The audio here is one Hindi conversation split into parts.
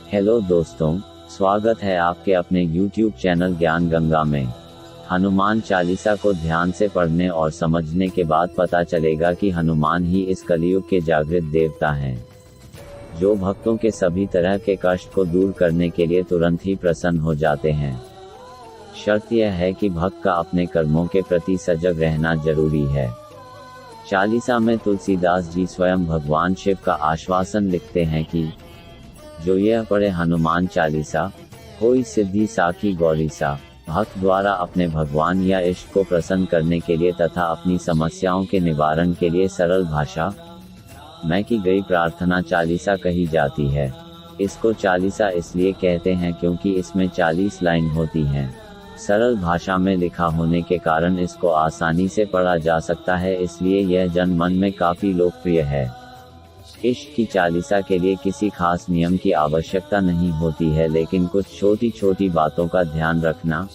हेलो दोस्तों, स्वागत है आपके अपने YouTube चैनल ज्ञान गंगा में। हनुमान चालीसा को ध्यान से पढ़ने और समझने के बाद पता चलेगा कि हनुमान ही इस कलयुग के जागृत देवता हैं, जो भक्तों के सभी तरह के कष्ट को दूर करने के लिए तुरंत ही प्रसन्न हो जाते हैं। शर्त यह है कि भक्त का अपने कर्मों के प्रति सजग रहना जरूरी है। चालीसा में तुलसीदास जी स्वयं भगवान शिव का आश्वासन लिखते हैं कि जो यह पढ़े हनुमान चालीसा, होई सिद्धि साखी गौरीसा। भक्त द्वारा अपने भगवान या इष्ट को प्रसन्न करने के लिए तथा अपनी समस्याओं के निवारण के लिए सरल भाषा में की गई प्रार्थना चालीसा कही जाती है। इसको चालीसा इसलिए कहते हैं क्योंकि इसमें 40 लाइन होती हैं। सरल भाषा में लिखा होने के कारण इसको आसानी से पढ़ा जा सकता है, इसलिए यह जन मन में काफी लोकप्रिय है। इष्ट की चालीसा के लिए किसी खास नियम की आवश्यकता नहीं होती है, लेकिन कुछ छोटी छोटी बातों का ध्यान रखना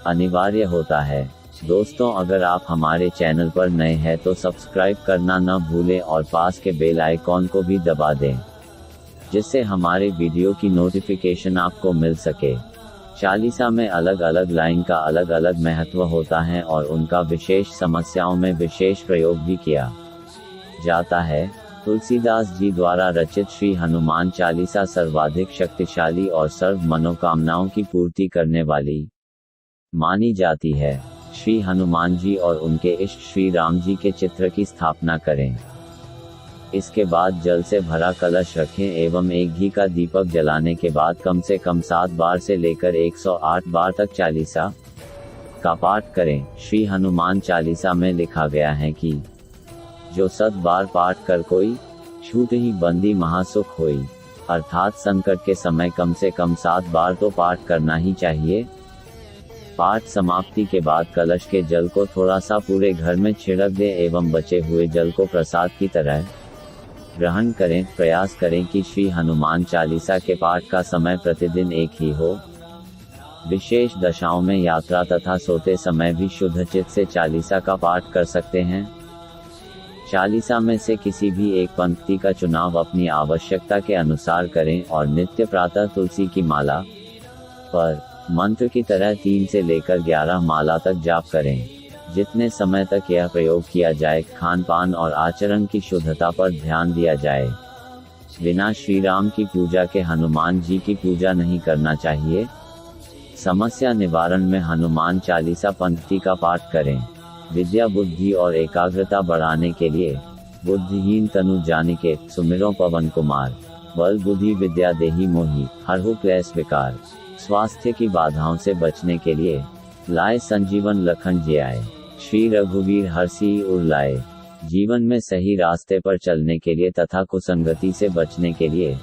अनिवार्य होता है। दोस्तों, अगर आप हमारे चैनल पर नए हैं तो सब्सक्राइब करना न भूलें और पास के बेल आइकॉन को भी दबा दें, जिससे हमारे वीडियो की नोटिफिकेशन आपको मिल सके। चालीसा में अलग अलग लाइन का अलग अलग महत्व होता है और उनका विशेष समस्याओं में विशेष प्रयोग भी किया जाता है। तुलसीदास जी द्वारा रचित श्री हनुमान चालीसा सर्वाधिक शक्तिशाली और सर्व मनोकामनाओं की पूर्ति करने वाली मानी जाती है। श्री हनुमान जी और उनके इष्ट श्री राम जी के चित्र की स्थापना करें। इसके बाद जल से भरा कलश रखें एवं एक घी का दीपक जलाने के बाद कम से कम 7 बार से लेकर 108 बार तक चालीसा का पाठ करें। श्री हनुमान चालीसा में लिखा गया है कि जो 7 बार पाठ कर कोई, छूट ही बंदी महासुख होई। अर्थात संकट के समय कम से कम 7 बार तो पाठ करना ही चाहिए। पाठ समाप्ति के बाद कलश के जल को थोड़ा सा पूरे घर में छिड़क दें एवं बचे हुए जल को प्रसाद की तरह ग्रहण करें। प्रयास करें कि श्री हनुमान चालीसा के पाठ का समय प्रतिदिन एक ही हो। विशेष दशाओं में यात्रा तथा सोते समय भी शुद्ध चित्त से चालीसा का पाठ कर सकते हैं। चालीसा में से किसी भी एक पंक्ति का चुनाव अपनी आवश्यकता के अनुसार करें और नित्य प्रातः तुलसी की माला पर मंत्र की तरह 3 से लेकर 11 माला तक जाप करें। जितने समय तक यह प्रयोग किया जाए, खान पान और आचरण की शुद्धता पर ध्यान दिया जाए। बिना श्री राम की पूजा के हनुमान जी की पूजा नहीं करना चाहिए। समस्या निवारण में हनुमान चालीसा पंक्ति का पाठ करें। विद्या बुद्धि और एकाग्रता बढ़ाने के लिए बुद्धिहीन तनु जानिके सुमिरो पवन कुमार। बल बुद्धि विद्या देहि मोहि, हरहु क्लेश विकार। स्वास्थ्य की बाधाओं से बचने के लिए लाए संजीवन लखन जियाए। श्री रघुवीर हरषि उर लाए। जीवन में सही रास्ते पर चलने के लिए तथा कुसंगति से बचने के लिए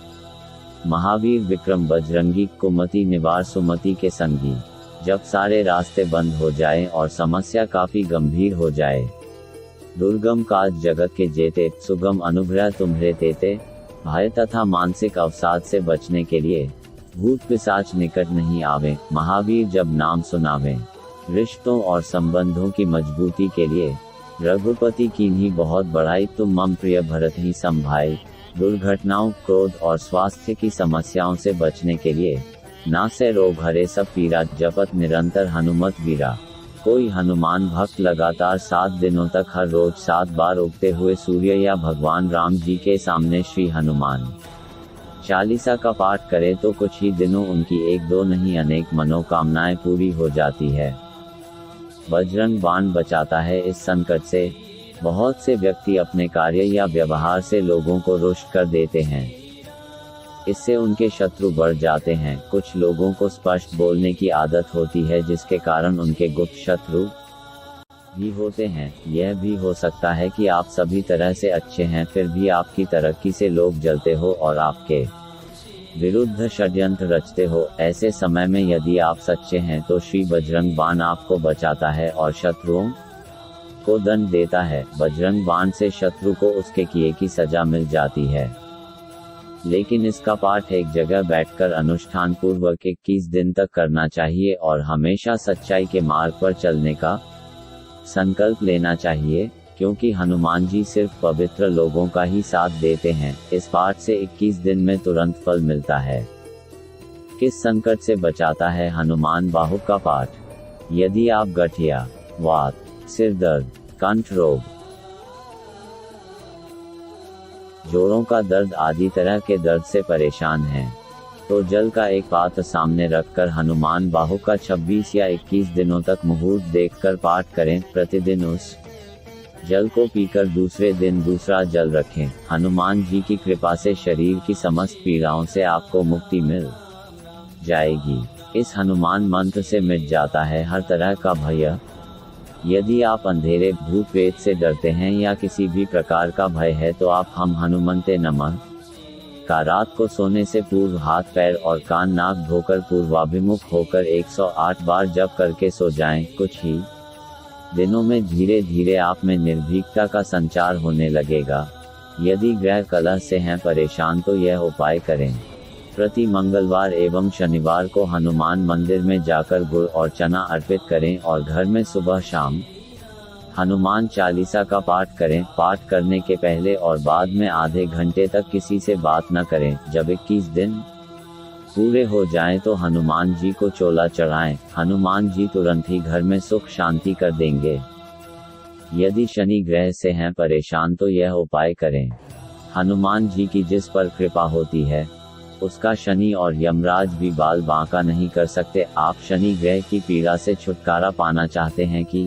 महावीर विक्रम बजरंगी, कुमति निवार सुमति के संगी। जब सारे रास्ते बंद हो जाएं और समस्या काफी गंभीर हो जाए, दुर्गम काज जगत के जेते, सुगम अनुग्रह तुम्हरे तेते। भय तथा मानसिक अवसाद से बचने के लिए भूत पिशाच निकट नहीं आवे, महावीर जब नाम सुनावे। रिश्तों और संबंधों की मजबूती के लिए रघुपति कीन्ही बहुत बढ़ाई, तुम मम प्रिय भरत ही संभाई। दुर्घटनाओं, क्रोध और स्वास्थ्य की समस्याओं से बचने के लिए ना से रोग हरे सब पीरा, जपत निरंतर हनुमत वीरा। कोई हनुमान भक्त लगातार 7 दिनों तक हर रोज 7 बार उगते हुए सूर्य या भगवान राम जी के सामने श्री हनुमान चालीसा का पाठ करे तो कुछ ही दिनों उनकी 1-2 नहीं अनेक मनोकामनाएं पूरी हो जाती है। बजरंग बाण बचाता है इस संकट से। बहुत से व्यक्ति अपने कार्य या व्यवहार से लोगों को रुष्ट कर देते हैं। इससे उनके शत्रु बढ़ जाते हैं। कुछ लोगों को स्पष्ट बोलने की आदत होती है, जिसके कारण उनके गुप्त शत्रु भी होते हैं। यह भी हो सकता है कि आप सभी तरह से अच्छे हैं, फिर भी आपकी तरक्की से लोग जलते हो और आपके विरुद्ध षड्यंत्र रचते हो। ऐसे समय में यदि आप सच्चे हैं तो श्री बजरंग बाण आपको बचाता है और शत्रुओं को दंड देता है। बजरंग बाण से शत्रु को उसके किए की सजा मिल जाती है। लेकिन इसका पाठ एक जगह बैठकर अनुष्ठान पूर्वक 21 दिन तक करना चाहिए और हमेशा सच्चाई के मार्ग पर चलने का संकल्प लेना चाहिए। क्योंकि हनुमान जी सिर्फ पवित्र लोगों का ही साथ देते हैं। इस पाठ से 21 दिन में तुरंत फल मिलता है। किस संकट से बचाता है हनुमान बाहुक का पाठ? यदि आप गठिया, वात, सिर दर्द, कंठ रोग, जोड़ों का दर्द आदि तरह के दर्द से परेशान हैं, तो जल का एक पात्र सामने रखकर हनुमान बाहुक का 26 या 21 दिनों तक मुहूर्त देखकर पाठ करें। प्रतिदिन उस जल को पीकर दूसरे दिन दूसरा जल रखें। हनुमान जी की कृपा से शरीर की समस्त पीड़ाओं से आपको मुक्ति मिल जाएगी। इस हनुमान मंत्र से मिट जाता है हर तरह का भय। यदि आप अंधेरे, भूत प्रेत से डरते हैं या किसी भी प्रकार का भय है तो आप हम हनुमंते नमः का रात को सोने से पूर्व हाथ, पैर और कान, नाक धोकर पूर्वाभिमुख होकर 108 बार जप करके सो जाएं। कुछ ही दिनों में धीरे धीरे आप में निर्भीकता का संचार होने लगेगा। यदि ग्रह कलह से हैं परेशान तो यह उपाय करें। प्रति मंगलवार एवं शनिवार को हनुमान मंदिर में जाकर गुड़ और चना अर्पित करें और घर में सुबह शाम हनुमान चालीसा का पाठ करें। पाठ करने के पहले और बाद में आधे घंटे तक किसी से बात न करें। जब 21 दिन पूरे हो जाएं तो हनुमान जी को चोला चढ़ाएं। हनुमान जी तुरंत ही घर में सुख शांति कर देंगे। यदि शनि ग्रह से हैं परेशान तो यह उपाय करें। हनुमान जी की जिस पर कृपा होती है उसका शनि और यमराज भी बाल बांका नहीं कर सकते। आप शनि ग्रह की पीड़ा से छुटकारा पाना चाहते हैं कि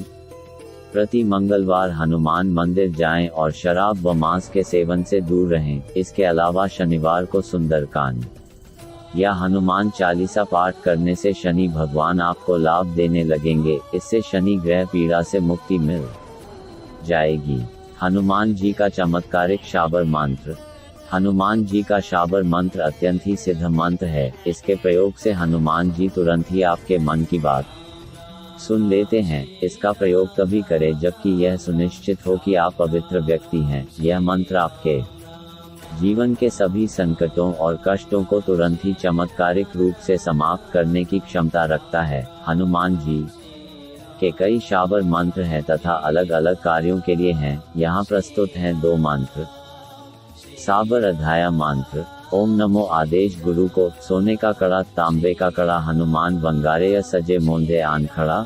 प्रति मंगलवार हनुमान मंदिर जाएं और शराब व मांस के सेवन से दूर रहें। इसके अलावा शनिवार को सुंदरकांड या हनुमान चालीसा पाठ करने से शनि भगवान आपको लाभ देने लगेंगे। इससे शनि ग्रह पीड़ा से मुक्ति मिल जाएगी। हनुमान जी का चमत्कारिक शाबर मंत्र। हनुमान जी का शाबर मंत्र अत्यंत ही सिद्ध मंत्र है। इसके प्रयोग से हनुमान जी तुरंत ही आपके मन की बात सुन लेते हैं। इसका प्रयोग तभी करें जबकि यह सुनिश्चित हो कि आप पवित्र व्यक्ति हैं। यह मंत्र आपके जीवन के सभी संकटों और कष्टों को तुरंत ही चमत्कारिक रूप से समाप्त करने की क्षमता रखता है। हनुमान जी के कई शाबर मंत्र हैं तथा अलग अलग कार्यों के लिए हैं। यहाँ प्रस्तुत हैं 2 मंत्र। साबर अध्याय मंत्र। ओम नमो आदेश गुरु को। सोने का कड़ा, तांबे का कड़ा, हनुमान बंगारे या सजे मोंदे आन खड़ा।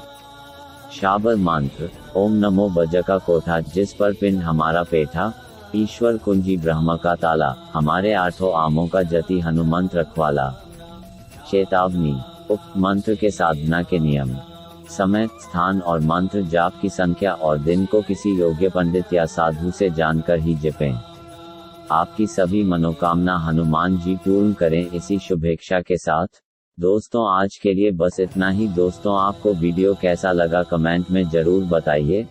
शाबर मंत्र। ओम नमो बज का कोठा, जिस पर पिंड हमारा पेठा। ईश्वर कुंजी ब्रह्म का ताला, हमारे 8 आमों का जति हनुमंत रखवाला। चेतावनी। उक्त मंत्र के साधना के नियम, समय, स्थान और मंत्र जाप की संख्या और दिन को किसी योग्य पंडित या साधु से जानकर ही जपें। आपकी सभी मनोकामना हनुमान जी पूर्ण करें, इसी शुभेच्छा के साथ। दोस्तों आज के लिए बस इतना ही। दोस्तों आपको वीडियो कैसा लगा कमेंट में जरूर बताइए।